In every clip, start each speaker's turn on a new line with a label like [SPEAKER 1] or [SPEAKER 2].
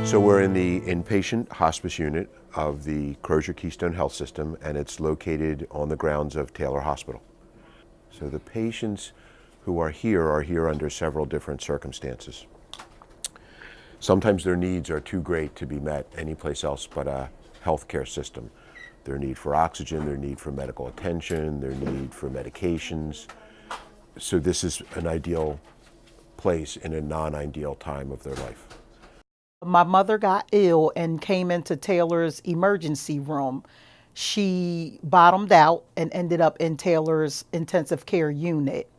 [SPEAKER 1] So we're in the inpatient hospice unit of the Crozer-Keystone Health System, and it's located on the grounds of Taylor Hospital. So the patients who are here under several different circumstances. Sometimes their needs are too great to be met anyplace else but a healthcare system. Their need for oxygen, their need for medical attention, their need for medications. So this is an ideal place in a non-ideal time of their life.
[SPEAKER 2] My mother got ill and came into Taylor's emergency room. She bottomed out and ended up in Taylor's intensive care unit.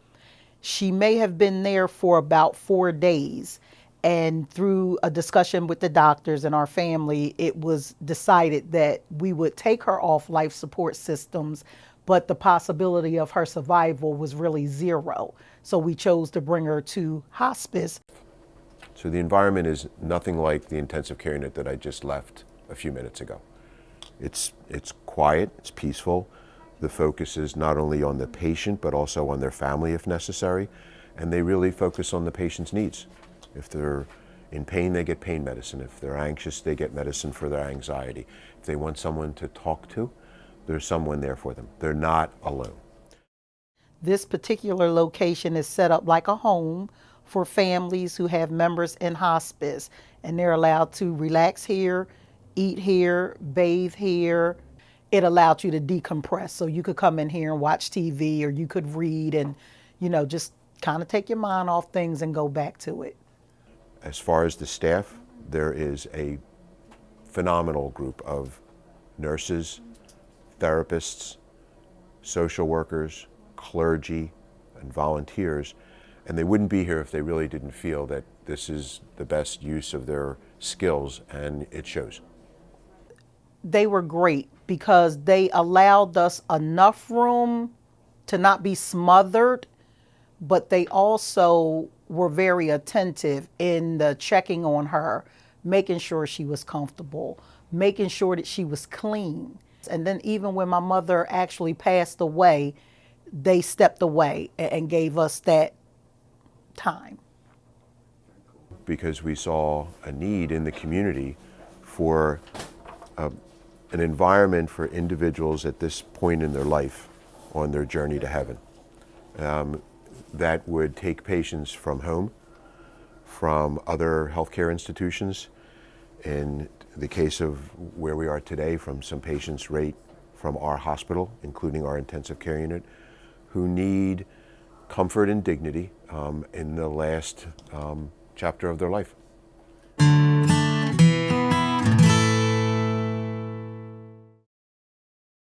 [SPEAKER 2] She may have been there for about 4 days. And through a discussion with the doctors and our family, it was decided that we would take her off life support systems, but the possibility of her survival was really zero. So we chose to bring her to hospice.
[SPEAKER 1] So the environment is nothing like the intensive care unit that I just left a few minutes ago. It's quiet, it's peaceful. The focus is not only on the patient, but also on their family if necessary. And they really focus on the patient's needs. If they're in pain, they get pain medicine. If they're anxious, they get medicine for their anxiety. If they want someone to talk to, there's someone there for them. They're not alone.
[SPEAKER 2] This particular location is set up like a home for families who have members in hospice, and they're allowed to relax here, eat here, bathe here. It allowed you to decompress, so you could come in here and watch TV, or you could read and, just kind of take your mind off things and go back to it.
[SPEAKER 1] As far as the staff, there is a phenomenal group of nurses, therapists, social workers, clergy, and volunteers. And they wouldn't be here if they really didn't feel that this is the best use of their skills, and it shows.
[SPEAKER 2] They were great because they allowed us enough room to not be smothered, but they also were very attentive in the checking on her, making sure she was comfortable, making sure that she was clean. And then even when my mother actually passed away, they stepped away and gave us that time.
[SPEAKER 1] Because we saw a need in the community for an environment for individuals at this point in their life on their journey to heaven. That would take patients from home, from other healthcare institutions. In the case of where we are today, from some patients right from our hospital, including our intensive care unit, who need comfort and dignity in the last chapter of their life.